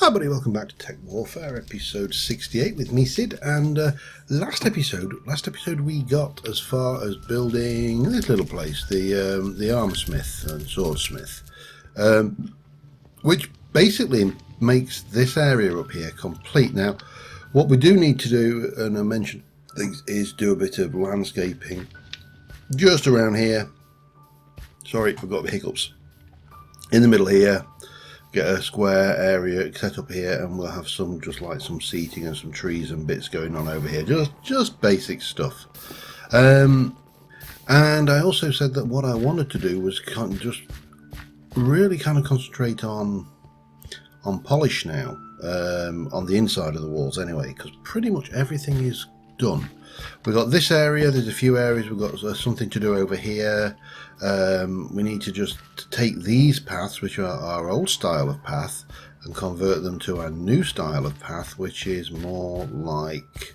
Hi everybody, welcome back to TekWarfare episode 68 with me, Sid, and last episode we got as far as building this little place, the armorsmith and swordsmith, which basically makes this area up here complete. Now, what we do need to do, and I mentioned things, is do a bit of landscaping just around here. Sorry, I've got the hiccups. In the middle here. Get a square area set up here, and we'll have some some seating and some trees and bits going on over here, just basic stuff. And I also said that what I wanted to do was just really concentrate on polish now, on the inside of the walls anyway, because pretty much everything is done. We've got this area, there's a few areas, we've got something to do over here. We need to just take these paths, which are our old style of path, and convert them to our new style of path, which is more like,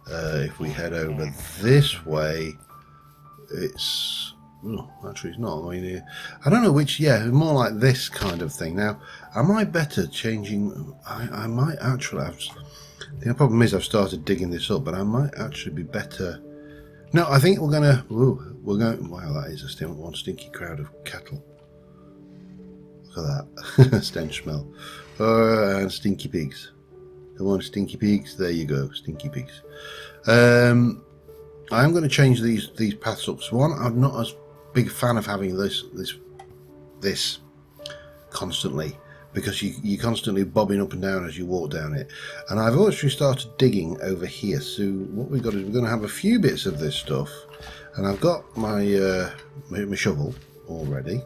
if we head over this way, it's, actually it's not, I don't know which, more like this kind of thing. Now, am I better changing, I might actually have, the problem is I've started digging this up, but I might actually be better. No, I think we're going, wow, that is one stinky crowd of cattle. Look at that, stench smell. And stinky pigs. Come on, stinky pigs, there you go, stinky pigs. I'm going to change these paths up. So one, I'm not as big a fan of having this constantly, because you're constantly bobbing up and down as you walk down it. And I've actually started digging over here. So what we've got is we're going to have a few bits of this stuff, and I've got my my shovel already.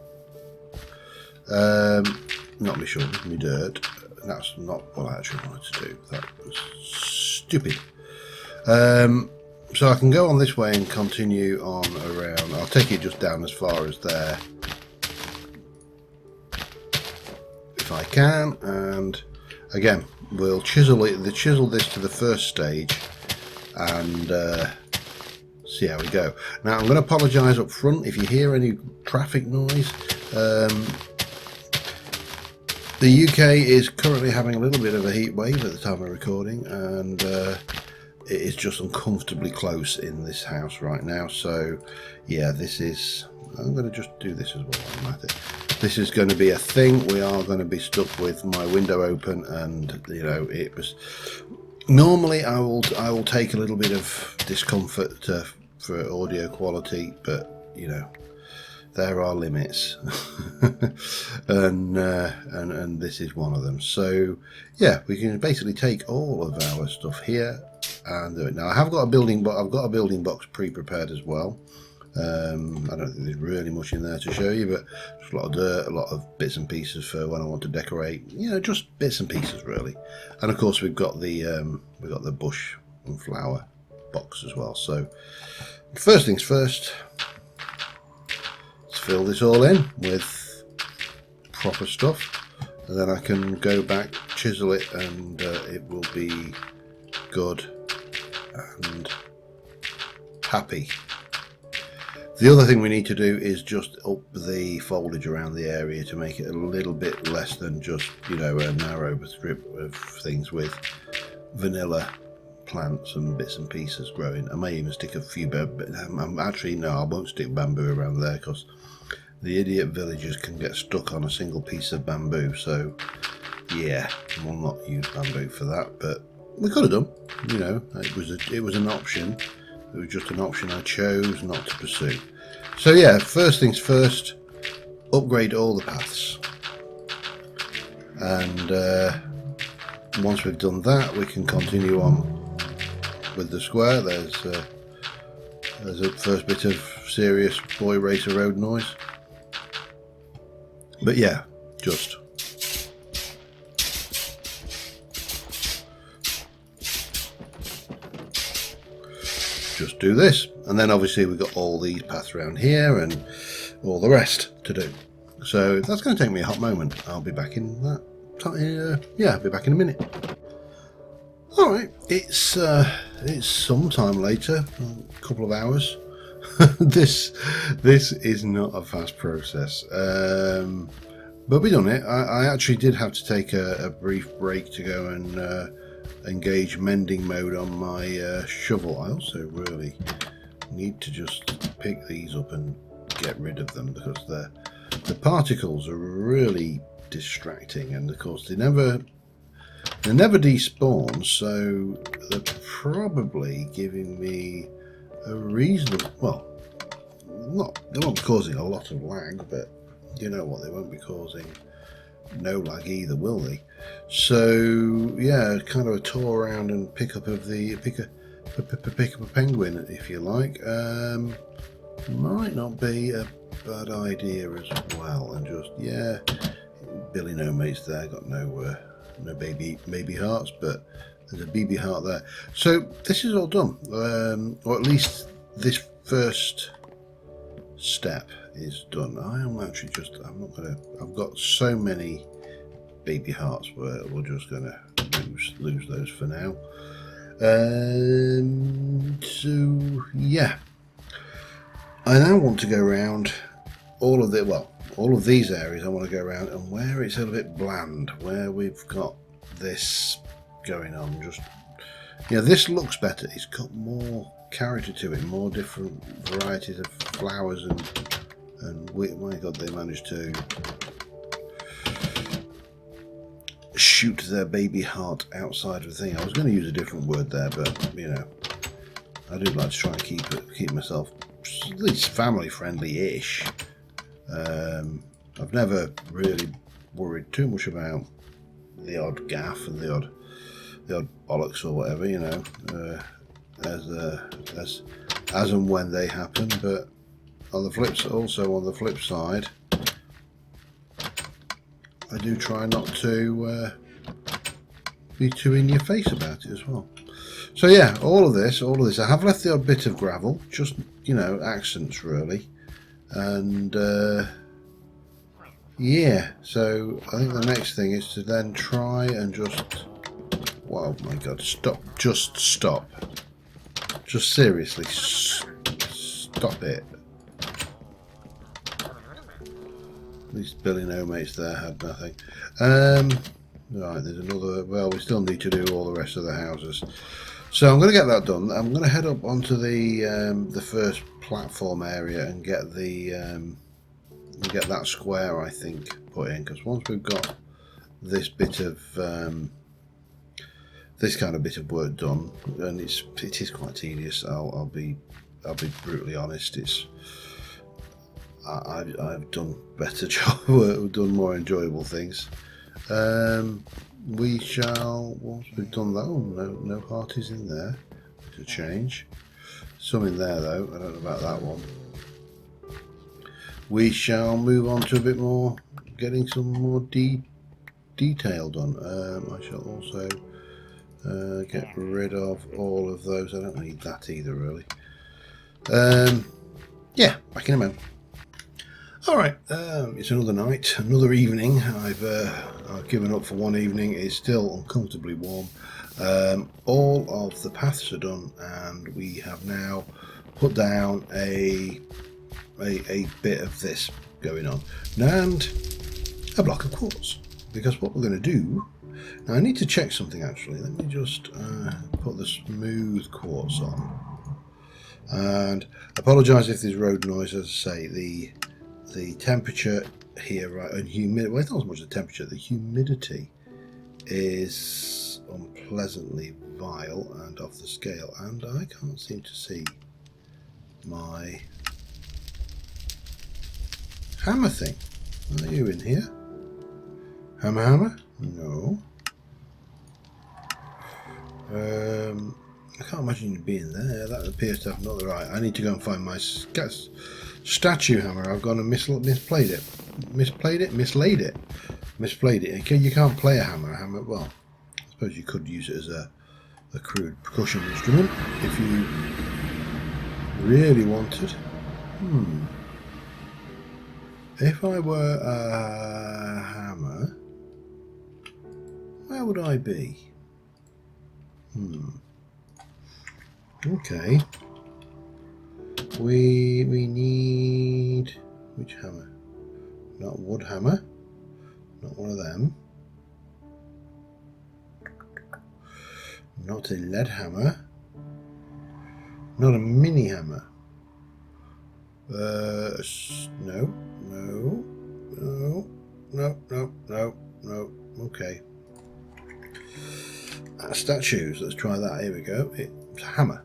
Not my shovel, my dirt. That's not what I actually wanted to do. That was stupid. So I can go on this way and continue on around. I'll take it just down as far as there, I can, and again we'll chisel this to the first stage and see how we go. Now, I'm going to apologise up front if you hear any traffic noise. The UK is currently having a little bit of a heat wave at the time of recording, and it is just uncomfortably close in this house right now. So yeah, this is, I'm going to just do this as well. This is going to be a thing. We are going to be stuck with my window open, and it was normally I will take a little bit of discomfort for audio quality, but there are limits, and this is one of them. So yeah, we can basically take all of our stuff here and do it. Now, I have got a building, but I've got a building box pre-prepared as well. I don't think there's really much in there to show you, but just a lot of dirt, a lot of bits and pieces for when I want to decorate. Just bits and pieces really. And of course we've got the bush and flower box as well. So first things first, let's fill this all in with proper stuff, and then I can go back, chisel it, and it will be good and happy. The other thing we need to do is just up the foliage around the area to make it a little bit less than just, a narrow strip of things with vanilla plants and bits and pieces growing. I may even stick a few actually, no, I won't stick bamboo around there, because the idiot villagers can get stuck on a single piece of bamboo. So yeah, we'll not use bamboo for that, but we could have done. It was an option. It was just an option I chose not to pursue. So yeah, first things first, upgrade all the paths. And once we've done that, we can continue on with the square. There's a first bit of serious boy racer road noise. But yeah, just do this, and then obviously we've got all these paths around here and all the rest to do. So that's going to take me a hot moment. I'll be back in that time. I'll be back in a minute. All right, it's some time later, a couple of hours. This is not a fast process. But we done it. I actually did have to take a brief break to go and engage mending mode on my shovel. I also really need to just pick these up and get rid of them, because the particles are really distracting, and of course they never despawn, so they're probably giving me a reasonable, well, they won't be causing a lot of lag, but you know what, they won't be causing no lag either, will they? So yeah, kind of a tour around and pick up a penguin, if you like. Might not be a bad idea as well. And just, yeah, Billy no mates there, got no baby hearts, but there's a BB heart there. So this is all done, or at least this first step is done. I am actually just, I've got so many baby hearts where we're just gonna lose those for now. So yeah, I now want to go around all of these areas. I want to go around and where it's a little bit bland, where we've got this going on. Just, yeah, this looks better. It's got more character to it, more different varieties of flowers, and my God, they managed to shoot their baby heart outside of the thing. I was going to use a different word there, but you know, I do like to try and keep myself at least family friendly-ish. I've never really worried too much about the odd gaff and the odd bollocks or whatever, you know, as and when they happen. But on the flip side, I do try not to be too in your face about it as well. So yeah, all of this. I have left the odd bit of gravel, just, you know, accents really, and yeah. So I think the next thing is to then try and just, oh my God, stop! Just stop! Just seriously, stop it! At least Billy no mates there had nothing. Right, there's another. Well, we still need to do all the rest of the houses. So I'm going to get that done. I'm going to head up onto the first platform area and get that square, I think, put in, because once we've got this bit of this kind of bit of work done, and it is quite tedious. I'll be brutally honest. I've done better job. We've done more enjoyable things. We shall, once we've done that. Oh, no hearties in there. To change. Some in there though. I don't know about that one. We shall move on to a bit more, getting some more detail done. I shall also get rid of all of those. I don't need that either, really. Yeah, back in a moment. Alright, it's another night, another evening. I've given up for one evening. It's still uncomfortably warm. All of the paths are done, and we have now put down a bit of this going on, and a block of quartz, because what we're going to do now, I need to check something actually. Let me just put the smooth quartz on, and apologise if there's road noise. As I say, the temperature here, right, and humidity, well, it's not so much the temperature, the humidity is unpleasantly vile and off the scale, and I can't seem to see my hammer thing. Are you in here? Hammer? No. I can't imagine you being there. That appears to have not the right. I need to go and find my statue hammer. I've gone and mislaid it. You can't play a hammer. Well, I suppose you could use it as a crude percussion instrument if you really wanted. If I were a hammer, where would I be? Okay. We need, which hammer? Not wood hammer. Not one of them. Not a lead hammer. Not a mini hammer. No. Okay. Statues. Let's try that. Here we go. It's a hammer.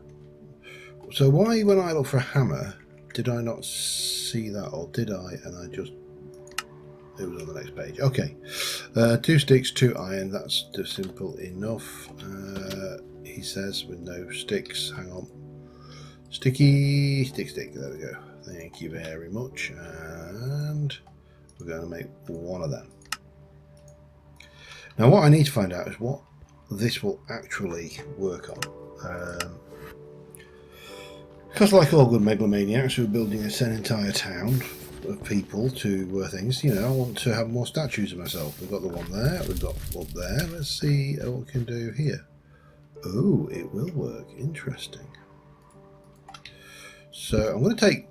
So why, when I look for a hammer, did I not see that, or did I? And I just... It was on the next page. Okay. 2 sticks, 2 iron. That's just simple enough. He says, with no sticks. Hang on. Sticky, stick. There we go. Thank you very much. And we're going to make one of them. Now what I need to find out is what this will actually work on. Because like all good megalomaniacs who are building an entire town of people to things, you know, I want to have more statues of myself. We've got the one there, we've got one there. Let's see what we can do here. Oh, it will work. Interesting. So I'm going to take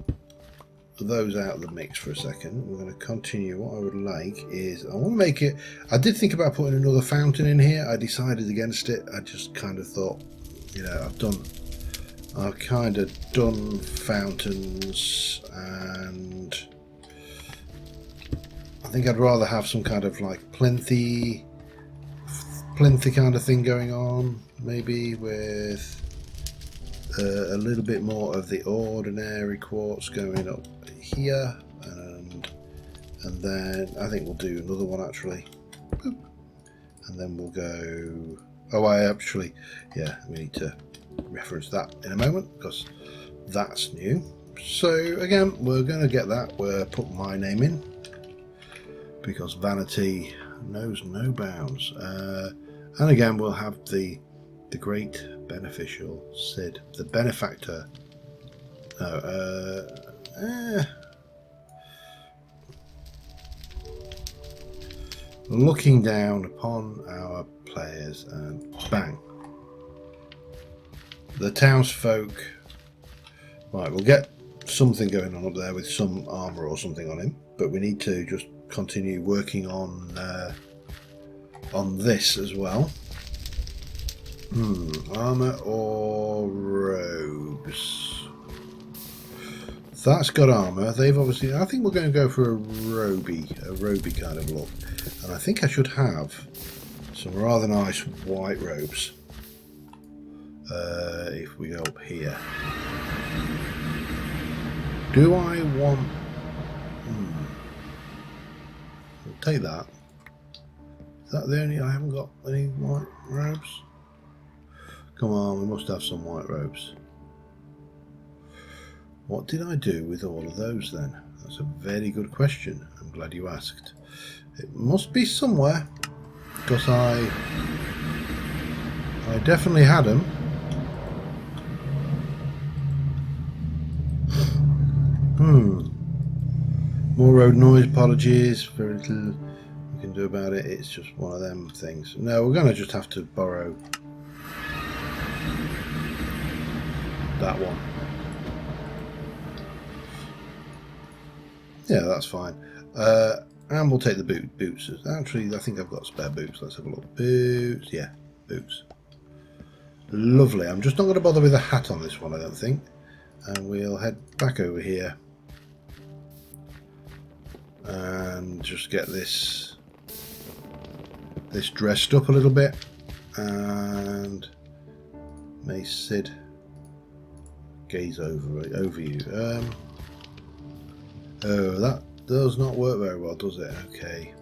those out of the mix for a second. We're going to continue. What I would like is, I want to make it... I did think about putting another fountain in here. I decided against it. I just kind of thought, you know, I've kind of done fountains, and I think I'd rather have some kind of like plinthy kind of thing going on, maybe with a little bit more of the ordinary quartz going up here, and then I think we'll do another one actually. Boop. And then we'll go... yeah, we need to reference that in a moment because that's new. So again, we're going to get that. We'll put my name in because vanity knows no bounds. And again, we'll have the great beneficial Sid, the benefactor. Looking down upon our players, and bang. The townsfolk. Right, we'll get something going on up there with some armour or something on him, but we need to just continue working on this as well. Armour or robes? That's got armour. They've obviously... I think we're going to go for a roby kind of look. And I think I should have some rather nice white robes. If we go up here. Do I want... I'll take that. Is that the only... I haven't got any white robes? Come on, we must have some white robes. What did I do with all of those then? That's a very good question. I'm glad you asked. It must be somewhere, because I definitely had them. More road noise, apologies. Very little we can do about it. It's just one of them things. No, we're going to just have to borrow that one. Yeah, that's fine. And we'll take the boots. Actually, I think I've got spare boots. Let's have a look. Boots. Yeah, boots. Lovely. I'm just not going to bother with a hat on this one, I don't think. And we'll head back over here. And just get this dressed up a little bit. And may Sid gaze over you. Oh, that does not work very well, does it? Okay.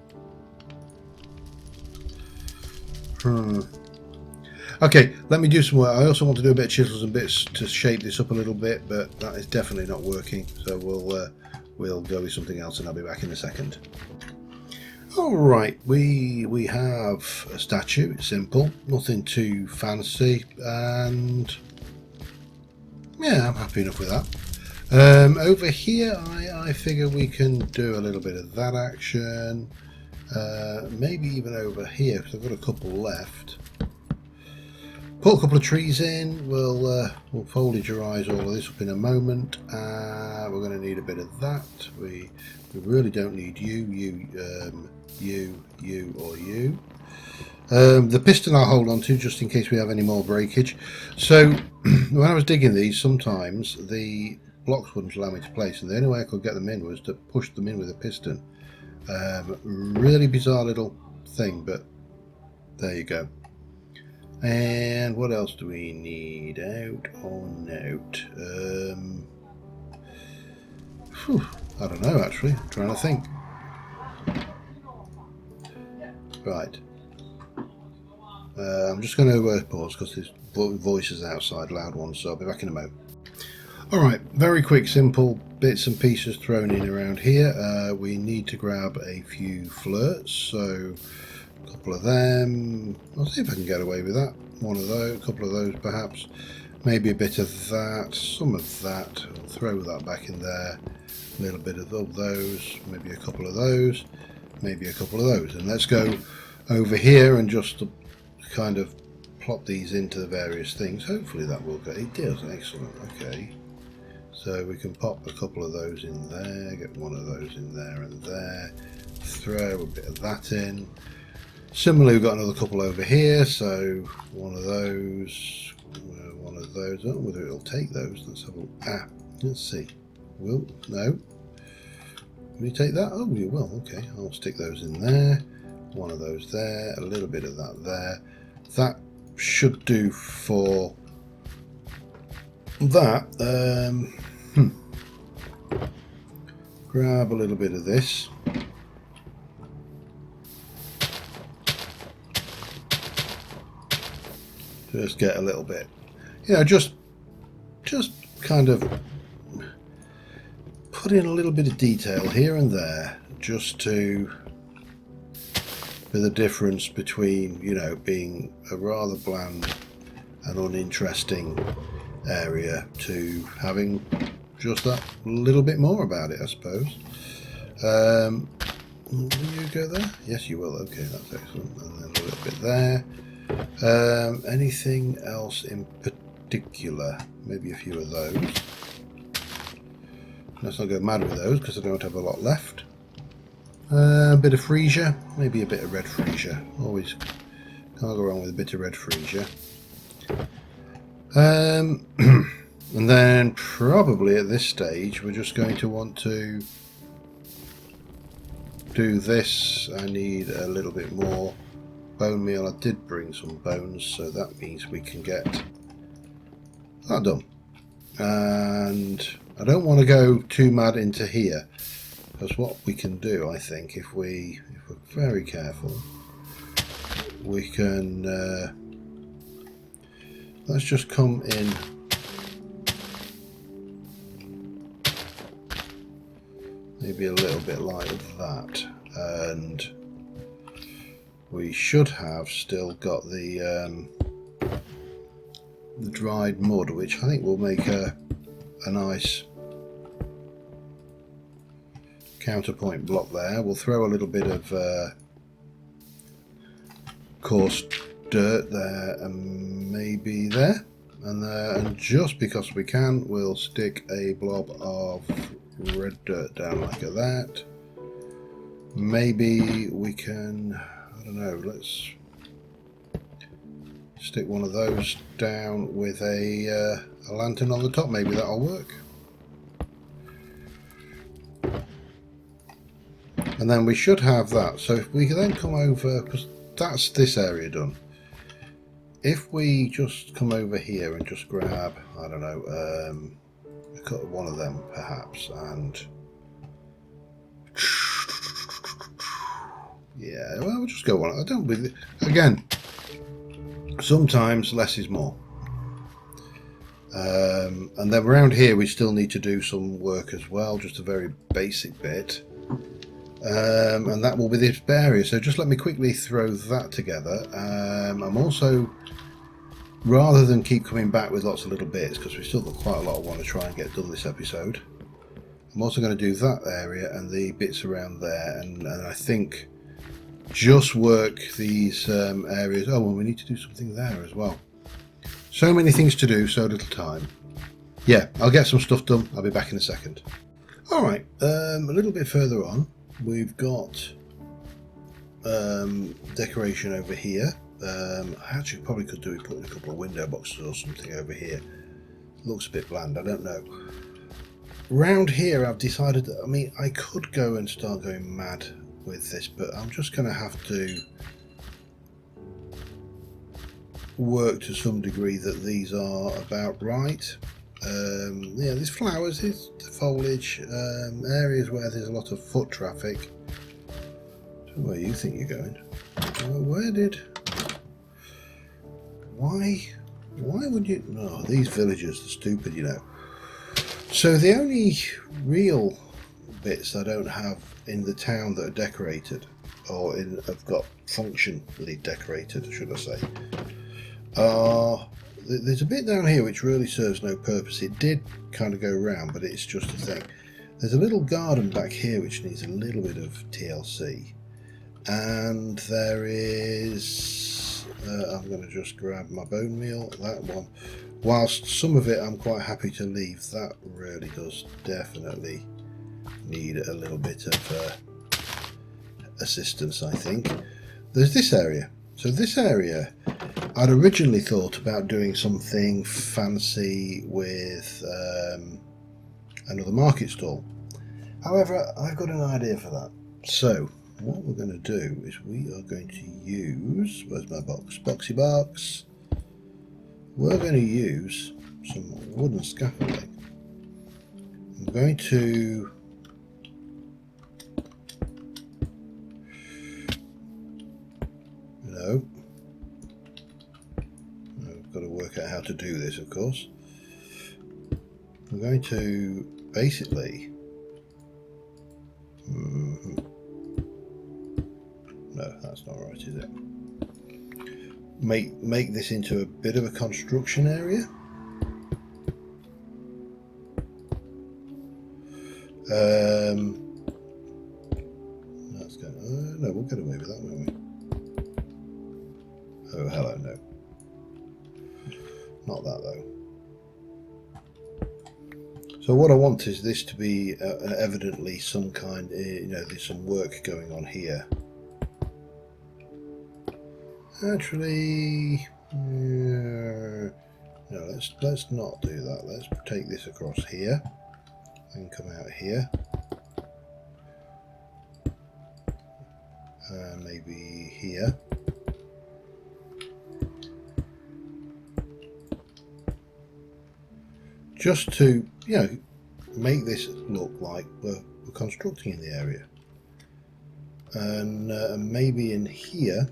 Okay, let me do some work. I also want to do a bit of chisels and bits to shape this up a little bit, but that is definitely not working. So we'll go with something else, and I'll be back in a second. All right, we have a statue. It's simple, nothing too fancy, and yeah, I'm happy enough with that. Over here, I figure we can do a little bit of that action. Maybe even over here, because I've got a couple left. Put a couple of trees in. We'll foliagerize all of this up in a moment. We're going to need a bit of that. We really don't need you, or you. The piston I'll hold on to just in case we have any more breakage. So when I was digging these, sometimes the blocks wouldn't allow me to place, and the only way I could get them in was to push them in with a piston. Really bizarre little thing, but there you go. And what else do we need? Out or note? I don't know actually. I'm trying to think. Right. I'm just going to pause because there's voices outside, loud ones, so I'll be back in a moment. Alright, very quick, simple bits and pieces thrown in around here. We need to grab a few flirts, so a couple of them. I'll see if I can get away with that. One of those, a couple of those perhaps. Maybe a bit of that, some of that. I'll throw that back in there. A little bit of those, maybe a couple of those, maybe a couple of those. And let's go over here and just kind of plop these into the various things. Hopefully that will go. It does, excellent. Okay, so we can pop a couple of those in there, get one of those in there and there, throw a bit of that in. Similarly, we've got another couple over here, so one of those, oh, whether it'll take those. Let's have a let's see. Will, no, will you take that? Oh, you will. Okay, I'll stick those in there, one of those there, a little bit of that there. That should do for that. Grab a little bit of this. Just get a little bit, you know, just kind of put in a little bit of detail here and there, just to be the difference between, you know, being a rather bland and uninteresting area to having just that little bit more about it, I suppose. Will you go there? Yes, you will. Okay, that's excellent. And then a little bit there. Anything else in particular? Maybe a few of those. Let's not go mad with those because I don't have a lot left. A bit of freesia, maybe a bit of red freesia. Always can't go wrong with a bit of red freesia. And then probably at this stage we're just going to want to do this. I need a little bit more bone meal. I did bring some bones, so that means we can get that done. And I don't want to go too mad into here, because what we can do, I think, if we're very careful, we can let's just come in maybe a little bit like that, and we should have still got the dried mud, which I think will make a nice counterpoint block there. We'll throw a little bit of coarse dirt there and maybe there, and just because we can, we'll stick a blob of red dirt down like that. Maybe we can, I don't know, let's stick one of those down with a lantern on the top. Maybe that'll work. And then we should have that. So if we can then come over, because that's this area done. If we just come over here and just grab, I don't know, one of them perhaps, and yeah, well, we'll just go on. I don't really, again, sometimes less is more. And then around here we still need to do some work as well, just a very basic bit. And that will be this area. So just let me quickly throw that together. I'm also, rather than keep coming back with lots of little bits, because we've still got quite a lot I want to try and get done this episode, I'm also going to do that area and the bits around there, and I think just work these areas. Oh, well, we need to do something there as well. So many things to do, so little time. Yeah, I'll get some stuff done. I'll be back in a second. Alright, a little bit further on, we've got decoration over here. I actually probably could do it putting a couple of window boxes or something over here. Looks a bit bland, I don't know. Round here I've decided that, I mean, I could go and start going mad with this, but I'm just going to have to work to some degree that these are about right. Yeah, there's flowers, there's the foliage, areas where there's a lot of foot traffic. So where you think you're going? Why would you? No, these villagers are stupid, you know. So the only real bits I don't have in the town that are decorated, or have got functionally decorated, should I say, there's a bit down here which really serves no purpose. It did kind of go round, but it's just a thing. There's a little garden back here which needs a little bit of TLC, and there is I'm going to just grab my bone meal, that one. Whilst some of it I'm quite happy to leave, that really does definitely need a little bit of assistance, I think. There's this area. So this area, I'd originally thought about doing something fancy with another market stall. However, I've got an idea for that. So what we're going to do is we are going to use, where's my box? Boxy box. We're going to use some wooden scaffolding. I'm going to I've got to work out how to do this, of course. I'm going to basically no, that's not right, is it? Make this into a bit of a construction area. That's going. No, we'll get away with that, won't we? Oh, hello, no. Not that though. So what I want is this to be evidently some kind, you know, there's some work going on here. Actually, no, let's not do that. Let's take this across here and come out here. Maybe here. Just to, you know, make this look like we're constructing in the area. And maybe in here,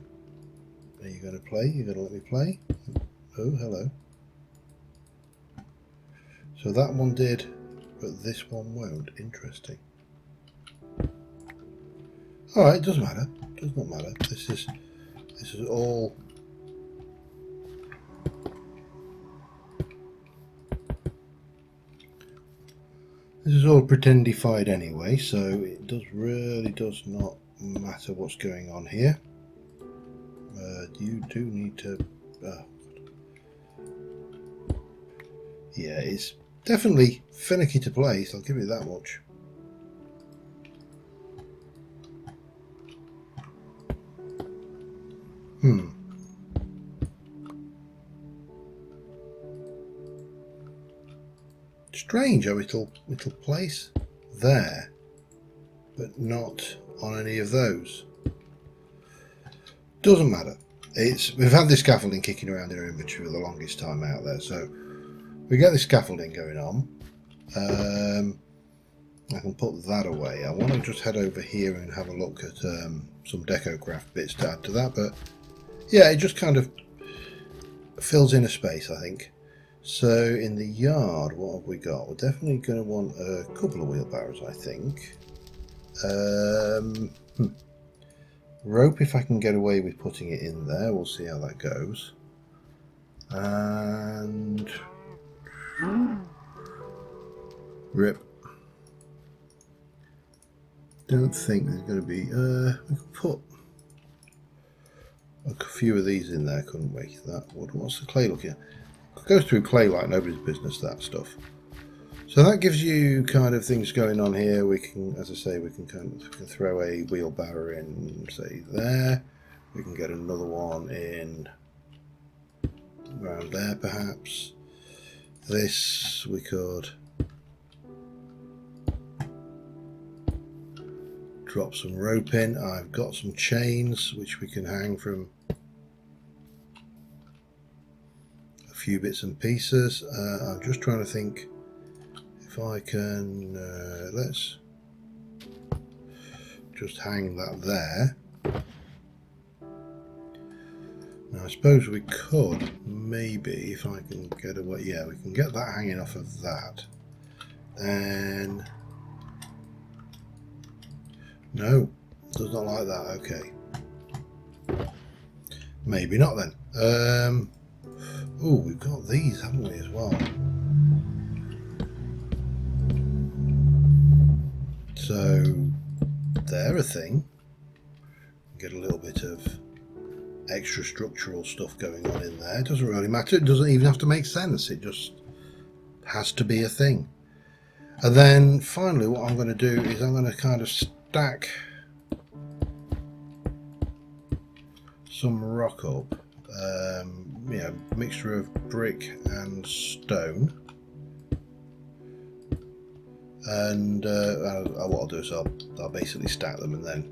are you going to play? You're going to let me play? Oh, hello. So that one did, but this one won't. Interesting. Alright, it doesn't matter. Does not matter. This is all pretendified anyway, so it really does not matter what's going on here. You do need to yeah, it's definitely finicky to play, so I'll give it that much. Strange how it'll place there, but not on any of those. Doesn't matter. We've had this scaffolding kicking around in our inventory for the longest time out there, so we get the scaffolding going on. I can put that away. I want to just head over here and have a look at some TekWarfare bits to add to that, but yeah, it just kind of fills in a space, I think. So in the yard, what have we got? We're definitely going to want a couple of wheelbarrows, I think. Rope, if I can get away with putting it in there. We'll see how that goes. And rip. Don't think there's going to be. We could put a few of these in there, couldn't we? What's the clay looking at? goes through clay like nobody's business, that stuff. So that gives you kind of things going on here. We can, as I say, we can throw a wheelbarrow in, say there. We can get another one in around there, perhaps. This we could drop some rope in. I've got some chains which we can hang from a few bits and pieces. I'm just trying to think if I can, let's just hang that there. Now I suppose we could, maybe, if I can get away, yeah, we can get that hanging off of that. Then, no, does not like that, okay. Maybe not then. Oh, we've got these, haven't we, as well? So, they're a thing. Get a little bit of extra structural stuff going on in there. It doesn't really matter. It doesn't even have to make sense. It just has to be a thing. And then finally what I'm going to do is I'm going to kind of stack some rock up. You know, mixture of brick and stone. And what I'll do is I'll basically stack them, and then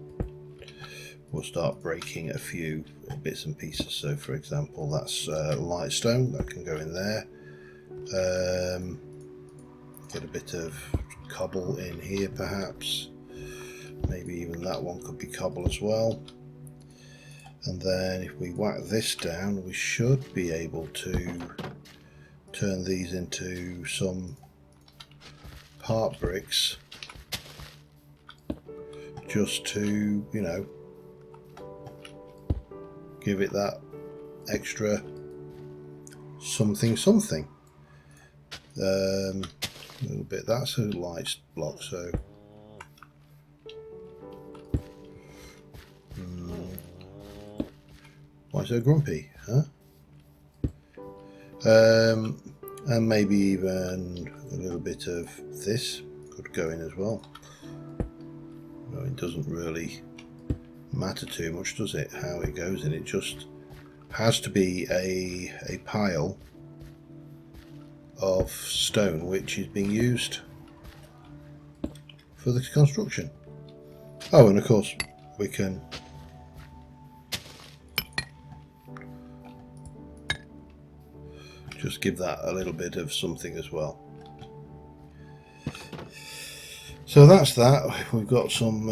we'll start breaking a few bits and pieces. So for example, that's light stone that can go in there. Get a bit of cobble in here perhaps. Maybe even that one could be cobble as well. And then if we whack this down, we should be able to turn these into some part bricks, just to, you know, give it that extra something. A little bit. That's a light block, so why so grumpy, huh? And maybe even a little bit of this could go in as well. No, it doesn't really matter too much, does it, how it goes in? It just has to be a pile of stone which is being used for the construction. Oh, and of course we can just give that a little bit of something as well. So that's that. We've got some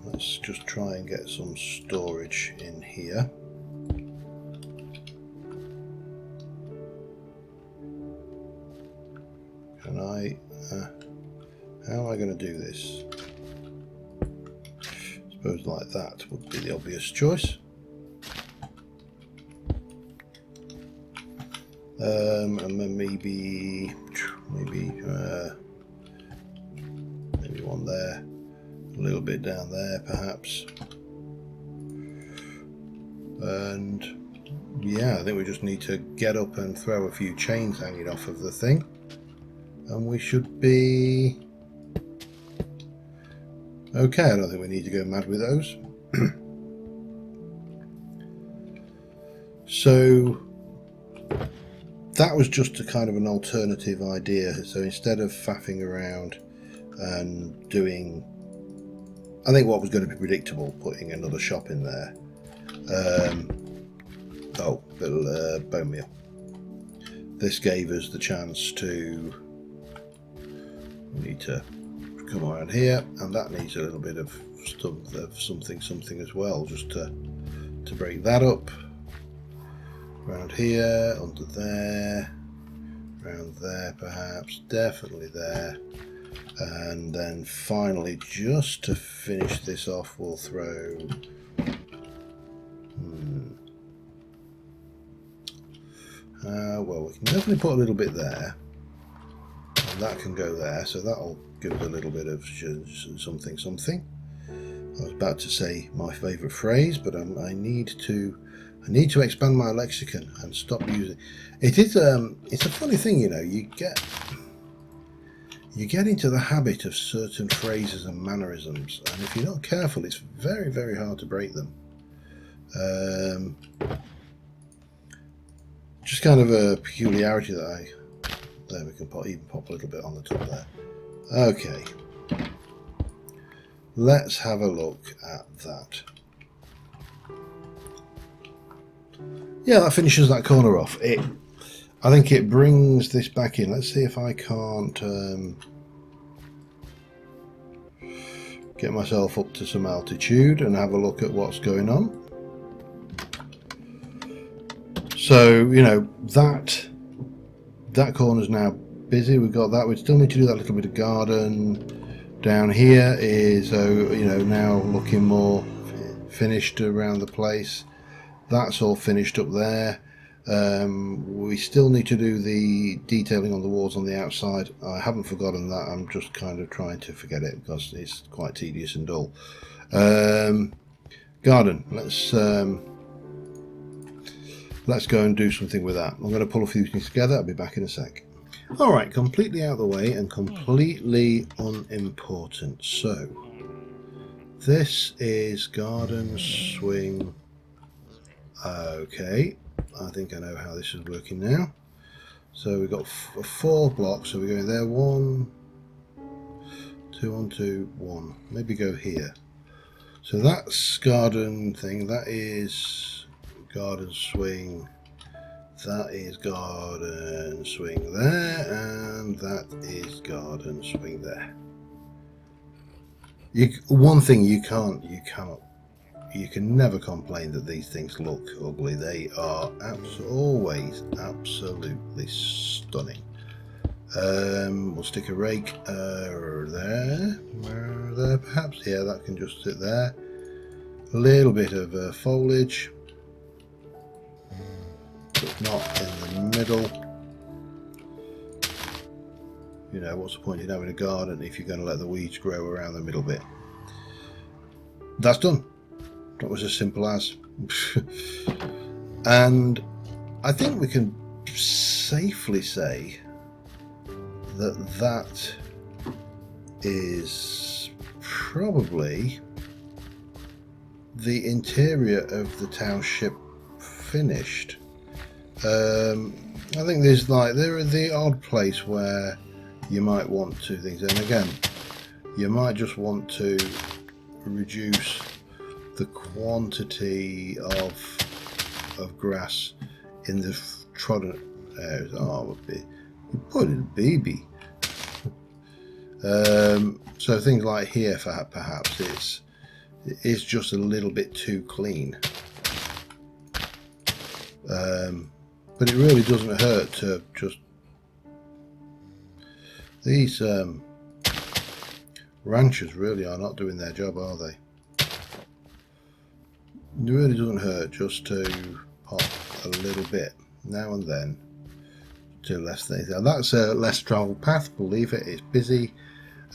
let's just try and get some storage in here. Can I how am I going to do this? I suppose like that would be the obvious choice. And then maybe one there, a little bit down there perhaps, and yeah, I think we just need to get up and throw a few chains hanging off of the thing, and we should be okay. I don't think we need to go mad with those. So that was just a kind of an alternative idea. So instead of faffing around and doing, I think what was going to be predictable, putting another shop in there. Bone meal. This gave us the chance to, we need to come around here, and that needs a little bit of something as well, just to break that up. Around here, under there, around there perhaps, definitely there. And then finally, just to finish this off, we'll throw well, we can definitely put a little bit there, and that can go there, so that'll give it a little bit of something. I was about to say my favourite phrase, but I need to I need to expand my lexicon and stop using it. Is it's a funny thing, you know, you get into the habit of certain phrases and mannerisms, and if you're not careful, it's very, very hard to break them. Just kind of a peculiarity that there we can even pop a little bit on the top there. Okay, let's have a look at that. Yeah, that finishes that corner off. I think it brings this back in. Let's see if I can't get myself up to some altitude and have a look at what's going on. So, you know, that corner's now busy. We've got that. We still need to do that little bit of garden. Down here is, you know, now looking more finished around the place. That's all finished up there. We still need to do the detailing on the walls on the outside. I haven't forgotten that. I'm just kind of trying to forget it because it's quite tedious and dull. Garden. Let's go and do something with that. I'm going to pull a few things together. I'll be back in a sec. Alright, completely out of the way and completely unimportant. So, this is garden swing. Okay, I think I know how this is working now. So we've got 4 blocks, so we're going there, 1, 2, 1, 2, 1. Maybe go here. So that's garden thing, that is garden swing, that is garden swing there, and that is garden swing there. One thing you can never complain that these things look ugly. They are always absolutely stunning. We'll stick a rake there perhaps. Yeah, that can just sit there. A little bit of foliage, but not in the middle. You know, what's the point in having a garden if you're going to let the weeds grow around the middle bit? That's done. That was as simple as. And I think we can safely say that that is probably the interior of the township finished. I think there are the odd place where you might want to things, and again, you might just want to reduce the quantity of grass in the trodden areas. Oh, you put in a baby. So things like here, perhaps it's just a little bit too clean. But it really doesn't hurt to just. These ranchers really are not doing their job, are they? It really doesn't hurt just to pop a little bit now and then to less things. Now that's a less travelled path, believe it, it's busy.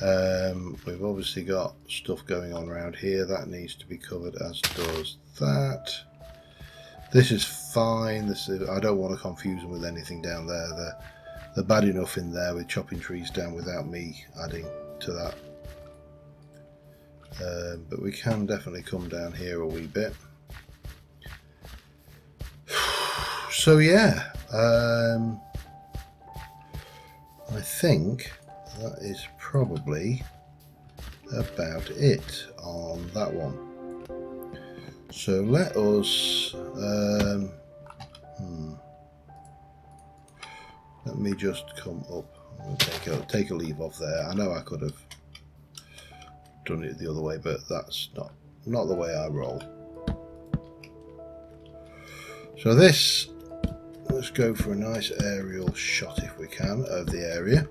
We've obviously got stuff going on around here that needs to be covered, as does that. This is fine. I don't want to confuse them with anything down there. They're bad enough in there with chopping trees down without me adding to that. But we can definitely come down here a wee bit. So yeah, I think that is probably about it on that one. So let us let me just come up. I'm going to take a leave off there. I know I could have done it the other way, but that's not the way I roll. So this, let's go for a nice aerial shot if we can of the area.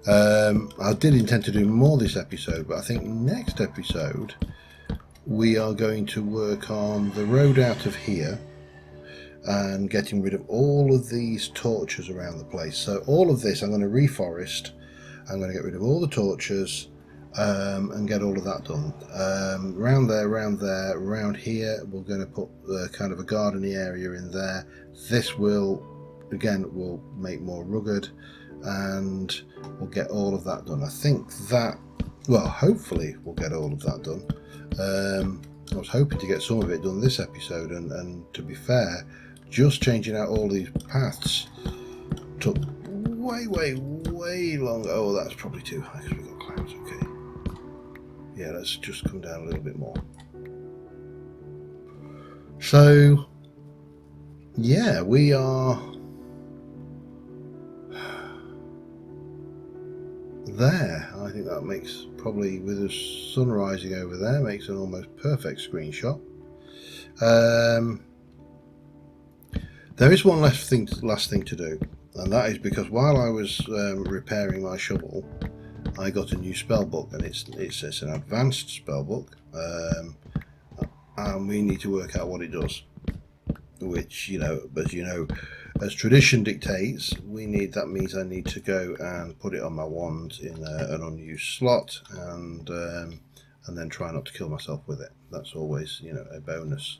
I did intend to do more this episode, but I think next episode we are going to work on the road out of here and getting rid of all of these torches around the place. So all of this I'm going to reforest. I'm going to get rid of all the torches and get all of that done. Round there, round here, we're going to put kind of a gardeny area in there. This will make more rugged, and we'll get all of that done. I think that, well, hopefully we'll get all of that done. I was hoping to get some of it done this episode, and to be fair, just changing out all these paths took way long. Oh, that's probably too high because we've got clouds. Okay, yeah, let's just come down a little bit more. So yeah, we are there. I think that makes, probably with the sun rising over there, makes an almost perfect screenshot. There is one last thing to do, and that is because while I was repairing my shovel, I got a new spell book, and it's an advanced spell book, and we need to work out what it does. Which, as tradition dictates, that means I need to go and put it on my wand in an unused slot, and then try not to kill myself with it. That's always, a bonus.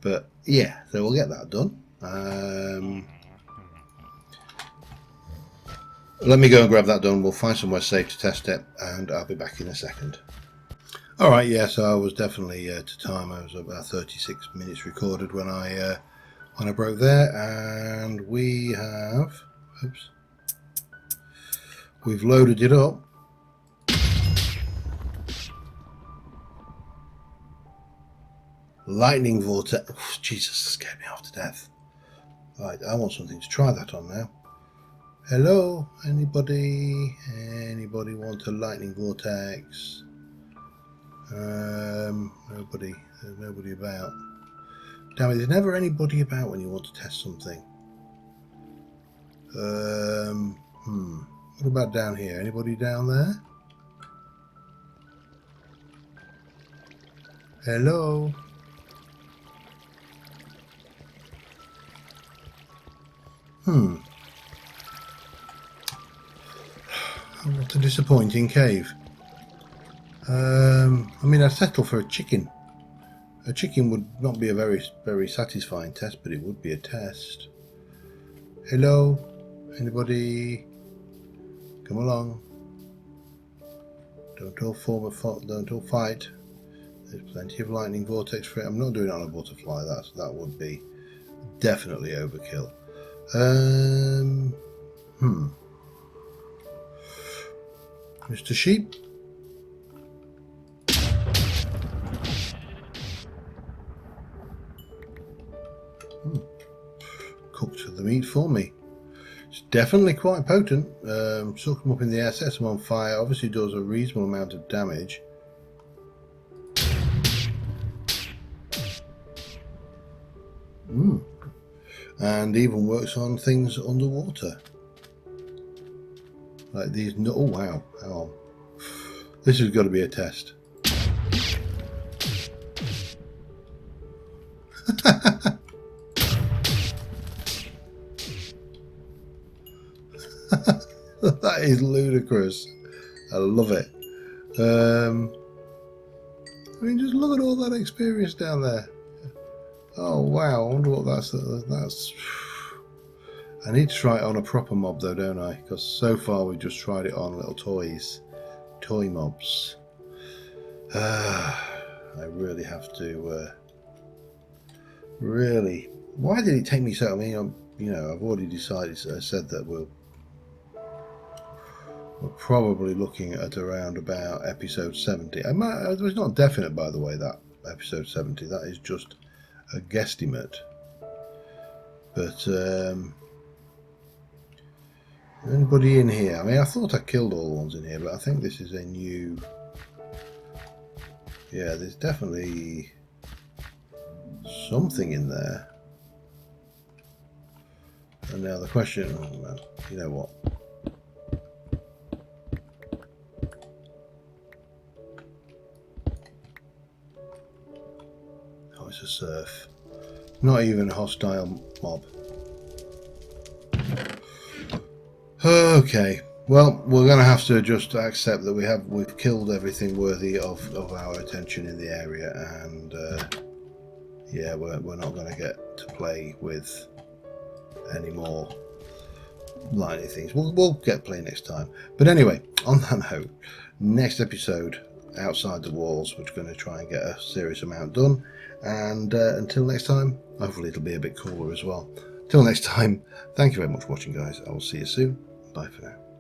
But yeah, so we'll get that done. Let me go and grab that done. We'll find somewhere safe to test it, and I'll be back in a second. Alright, yeah, so I was definitely to time. I was about 36 minutes recorded when I broke there, and we have, we've loaded it up. Lightning vortex. Oh, Jesus, scared me half to death. Right, I want something to try that on now. Hello, anybody want a lightning vortex? Nobody. There's nobody about. Damn it, there's never anybody about when you want to test something. What about down here? Anybody down there? Hello? What a disappointing cave. I mean, I'd settle for a chicken. A chicken would not be a very satisfying test, but it would be a test. Hello? Anybody? Come along. Don't all fight. There's plenty of lightning vortex for it. I'm not doing it on a butterfly. That would be definitely overkill. Mr. Sheep? Cooked the meat for me. It's definitely quite potent. Suck them up in the air, sets them on fire. Obviously does a reasonable amount of damage. And even works on things underwater. Like these. Oh wow, hang on. This has got to be a test. That is ludicrous. I love it. I mean, just look at all that experience down there. Oh wow, I wonder what that's. I need to try it on a proper mob though, don't I? Because so far we've just tried it on little toy mobs. I really have to. Really, why did it take me so? I mean, I've already decided. I said that we're probably looking at around about episode 70. It's not definite, by the way, that episode 70. That is just a guesstimate. But anybody in here? I mean, I thought I killed all the ones in here, but I think this is a new. Yeah, there's definitely something in there. And now the question, oh man, you know what? Oh, it's a surf. Not even a hostile mob. Okay, well, we're going to have to just accept that we've killed everything worthy of our attention in the area, and yeah, we're not going to get to play with any more lightning things. We'll get play next time. But anyway, on that note, next episode, Outside the Walls, we're going to try and get a serious amount done. And until next time, hopefully it'll be a bit cooler as well. Till next time, thank you very much for watching, guys. I will see you soon. Bye for now.